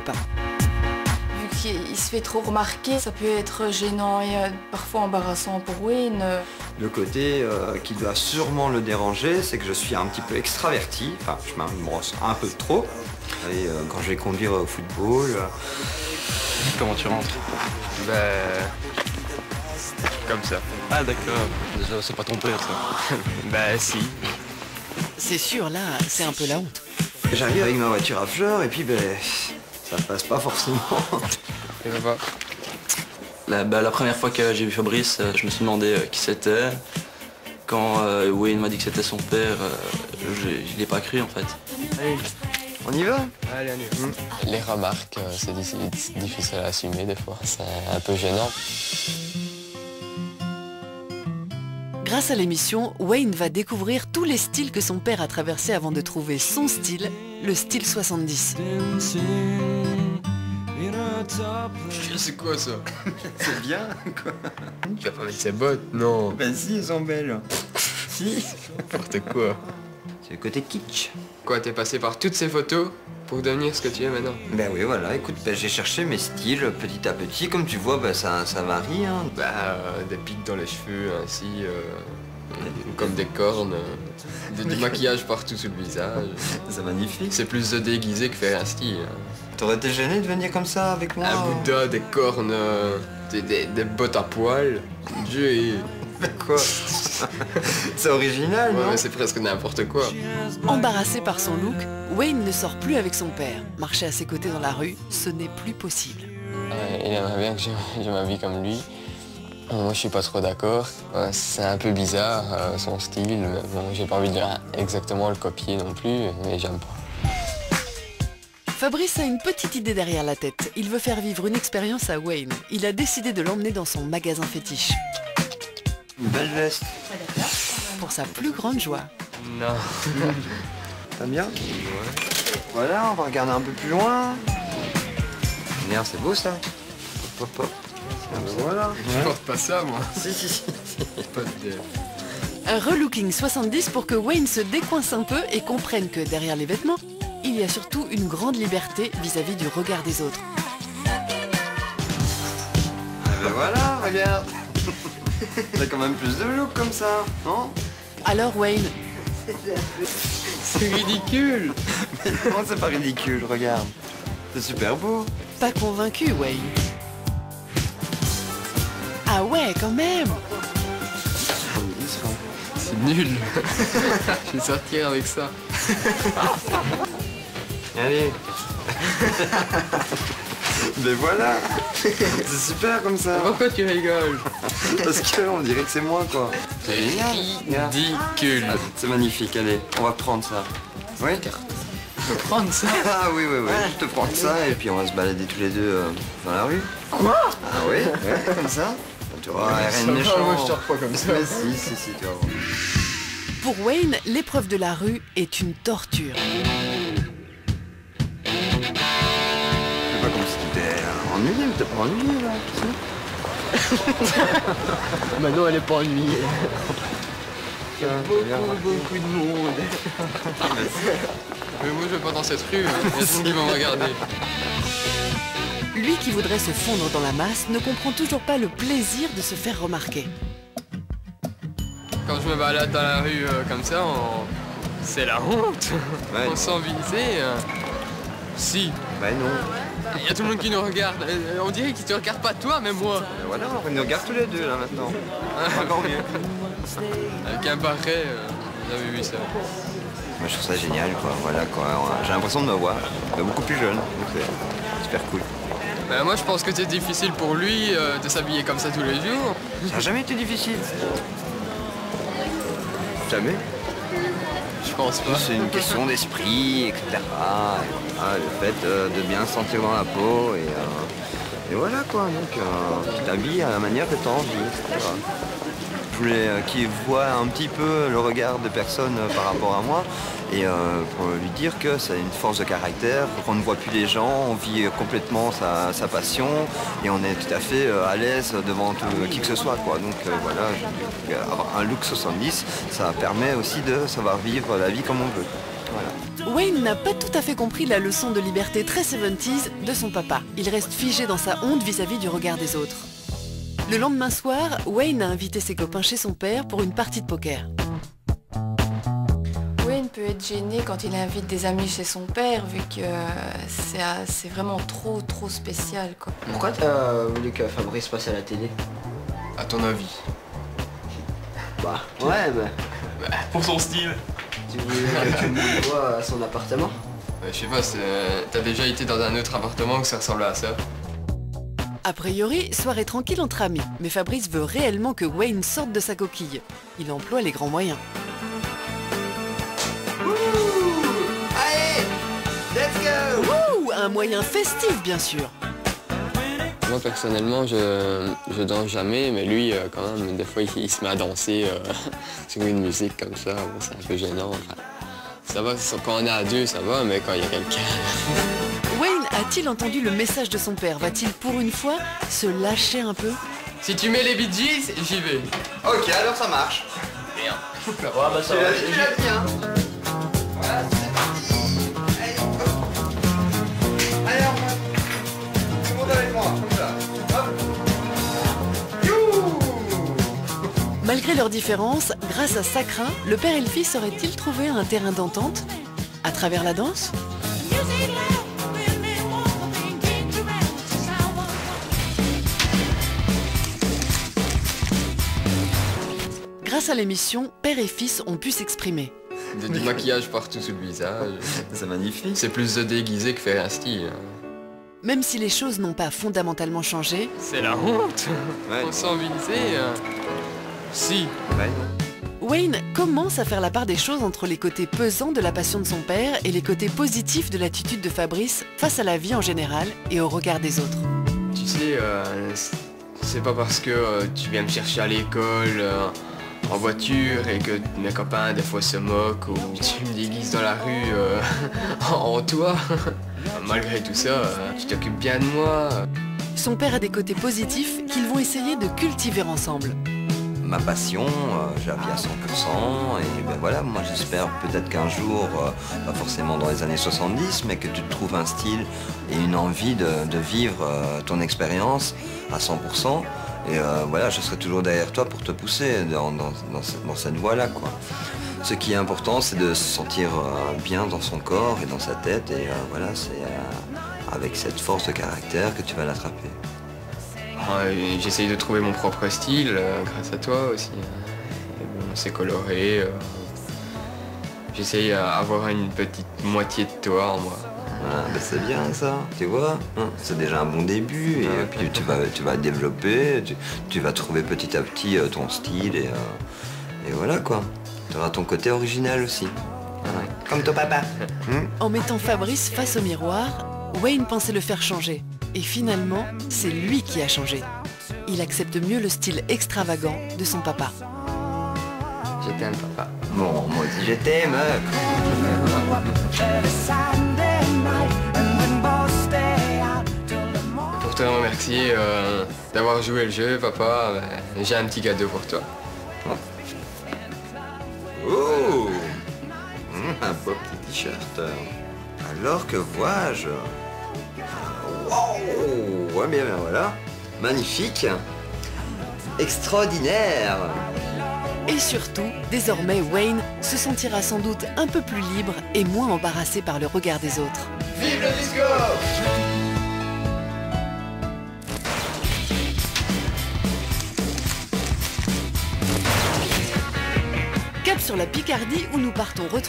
pas. Vu qu'il se fait trop remarquer, ça peut être gênant et parfois embarrassant pour Wayne. Le côté qui doit sûrement le déranger, c'est que je suis un petit peu extraverti. Enfin, je me brosse un peu trop. Et quand je vais conduire au football... Comment tu rentres? Comme ça. Ah d'accord. Déjà, c'est pas ton père, ça. Bah si. C'est sûr, là, c'est un peu la honte. J'arrive avec ma voiture à fleurs et puis ça passe pas forcément. Et va voir. La première fois que j'ai vu Fabrice, je me suis demandé qui c'était. Quand Wayne m'a dit que c'était son père, je l'ai pas cru en fait. Allez, on y va? Allez, allez. Les remarques, c'est difficile à assumer des fois, c'est un peu gênant. Grâce à l'émission, Wayne va découvrir tous les styles que son père a traversés avant de trouver son style, le style 70. C'est quoi ça? C'est bien, quoi. Tu vas pas mettre ses bottes? Non. Ben si, elles sont belles. Si. N'importe quoi. C'est le côté kitsch. Quoi, t'es passé par toutes ces photos pour devenir ce que tu es maintenant? Ben oui, voilà, écoute, j'ai cherché mes styles petit à petit. Comme tu vois, ça varie. Hein. Des pics dans les cheveux, ainsi, comme des cornes, du maquillage partout sur le visage. C'est magnifique. C'est plus se déguiser que faire un style. T'aurais été gêné de venir comme ça avec moi? Un Bouddha, des cornes, des bottes à poils. Dieu et... Quoi? C'est original, Ouais, non? mais c'est presque n'importe quoi. Embarrassé par son look, Wayne ne sort plus avec son père. Marcher à ses côtés dans la rue, ce n'est plus possible. Il aimerait bien que je m'habille comme lui. Moi, je suis pas trop d'accord. C'est un peu bizarre, son style. Mais bon, j'ai pas envie de exactement le copier non plus, mais j'aime pas. Fabrice a une petite idée derrière la tête. Il veut faire vivre une expérience à Wayne. Il a décidé de l'emmener dans son magasin fétiche. Une belle veste. Pour sa plus grande joie. Non. T'aimes bien? Ouais. Voilà, on va regarder un peu plus loin. Regarde, c'est beau ça. Hop, hop. Ah, ben voilà. Je porte pas ça, moi. Si. Pas de... Un relooking 70 pour que Wayne se décoince un peu et comprenne que derrière les vêtements, il y a surtout une grande liberté vis-à-vis du regard des autres. Ah ben voilà, regarde. T'as quand même plus de look comme ça, non? Alors Wayne, C'est ridicule. Mais non, c'est pas ridicule, regarde. C'est super beau. pas convaincu Wayne. Ah ouais, quand même. C'est nul. Je vais sortir avec ça. Allez. Mais voilà. C'est super comme ça. Pourquoi tu rigoles? Parce que on dirait que c'est moi quoi. C'est ridicule. C'est magnifique, allez, on va prendre ça. Oui? Je peux prendre ça? Ah oui, je te prends ça et puis on va se balader tous les deux dans la rue. Quoi? Ah oui, ouais, comme ça. Tu vois, rien de méchant. Moi je sors pas comme ça. Mais si, tu vas voir. Pour Wayne, l'épreuve de la rue est une torture. C'est pas comme si t'étais ennuyé, mais t'es pas ennuyé là, tu sais. Maintenant elle est pas ennuyée. Il y a Beaucoup de monde. Mais moi je vais pas dans cette rue, il y a tout le monde qui va me regarder. Lui qui voudrait se fondre dans la masse ne comprend toujours pas le plaisir de se faire remarquer. Quand je me balade dans la rue comme ça, c'est la honte. Ouais. On se sent visé. Si. Bah non. Il y a tout le monde qui nous regarde. On dirait qu'ils te regardent pas toi, mais moi. Voilà, on nous regarde tous les deux là maintenant. Encore mieux. Avec un barret, j'avais vu ça. Moi je trouve ça génial quoi, voilà quoi. J'ai l'impression de me voir, mais beaucoup plus jeune, donc c'est super cool. Ben, moi je pense que c'est difficile pour lui de s'habiller comme ça tous les jours. Ça n'a jamais été difficile. Jamais. Je pense pas. C'est une question d'esprit, etc. Et voilà, le fait de bien se sentir dans la peau et voilà quoi. Donc tu t'habilles à la manière que tu as envie, etc. Je voulais qu'il voit un petit peu le regard de personnes par rapport à moi et pour lui dire que c'est une force de caractère, qu'on ne voit plus les gens, on vit complètement sa passion et on est tout à fait à l'aise devant qui que ce soit quoi. Donc voilà, avoir un look 70, ça permet aussi de savoir vivre la vie comme on veut. Voilà. Wayne n'a pas tout à fait compris la leçon de liberté très 70s de son papa. Il reste figé dans sa honte vis-à-vis du regard des autres. Le lendemain soir, Wayne a invité ses copains chez son père pour une partie de poker. Wayne peut être gêné quand il invite des amis chez son père, vu que c'est vraiment trop spécial, quoi. Pourquoi t'as voulu que Fabrice passe à la télé? À ton avis? Bah, ouais, Pour son style. tu voulais que tu me vois à son appartement? Je sais pas, t'as déjà été dans un autre appartement que ça ressemblait à ça? A priori, soirée tranquille entre amis, mais Fabrice veut réellement que Wayne sorte de sa coquille. Il emploie les grands moyens. Allez, let's go! Ouh, un moyen festif, bien sûr. Moi personnellement, je danse jamais, mais lui, quand même, des fois, il se met à danser sur une musique comme ça. Bon, c'est un peu gênant. Enfin, ça va, quand on est à deux, ça va, mais quand il y a quelqu'un... Wayne a-t-il entendu le message de son père? Va-t-il pour une fois se lâcher un peu? Si tu mets les Bee Gees, j'y vais. Ok, alors ça marche. Bien. Tu l'as dit, hein? Voilà, c'est parti. Allez, hop. Allez, on va. Tout le monde avec moi, comme ça. Hop. Youhou! Malgré leurs différences, grâce à Sacrin, le père et le fils auraient-ils trouvé un terrain d'entente? À travers la danse? Grâce à l'émission, père et fils ont pu s'exprimer. Du maquillage partout sur le visage. C'est magnifique. C'est plus de déguisé que faire un style. Même si les choses n'ont pas fondamentalement changé, C'est la honte. Ouais. Faut s'enviser. Si. Ouais. Wayne commence à faire la part des choses entre les côtés pesants de la passion de son père et les côtés positifs de l'attitude de Fabrice face à la vie en général et au regard des autres. Tu sais, c'est pas parce que tu viens me chercher à l'école en voiture et que mes copains des fois se moquent ou tu me déguises dans la rue en toi. Malgré tout ça, tu t'occupes bien de moi. Son père a des côtés positifs qu'ils vont essayer de cultiver ensemble. Ma passion, je la vis à 100% et ben voilà, moi j'espère peut-être qu'un jour, pas forcément dans les années 70, mais que tu te trouves un style et une envie de vivre ton expérience à 100%. Et voilà, je serai toujours derrière toi pour te pousser dans cette voie-là, quoi. Ce qui est important, c'est de se sentir bien dans son corps et dans sa tête. Et voilà, c'est avec cette force de caractère que tu vas l'attraper. J'essaye de trouver mon propre style grâce à toi aussi. Et bon, c'est coloré. J'essaye d'avoir une petite moitié de toi en moi. Ah, ben c'est bien ça, tu vois, hein, c'est déjà un bon début et puis tu vas développer, tu vas trouver petit à petit ton style et voilà quoi. Tu auras ton côté original aussi, comme ton papa. En mettant Fabrice face au miroir, Wayne pensait le faire changer. Et finalement, c'est lui qui a changé. Il accepte mieux le style extravagant de son papa. Je t'aime, papa. Bon, moi aussi je t'aime. Pour te remercier d'avoir joué le jeu, papa, j'ai un petit cadeau pour toi. Oh, un beau petit t-shirt. Alors que vois-je? Wow, ouais, bien voilà. Magnifique. Extraordinaire. Et surtout, désormais, Wayne se sentira sans doute un peu plus libre et moins embarrassé par le regard des autres. Vive le disco! Cap sur la Picardie où nous partons retrouver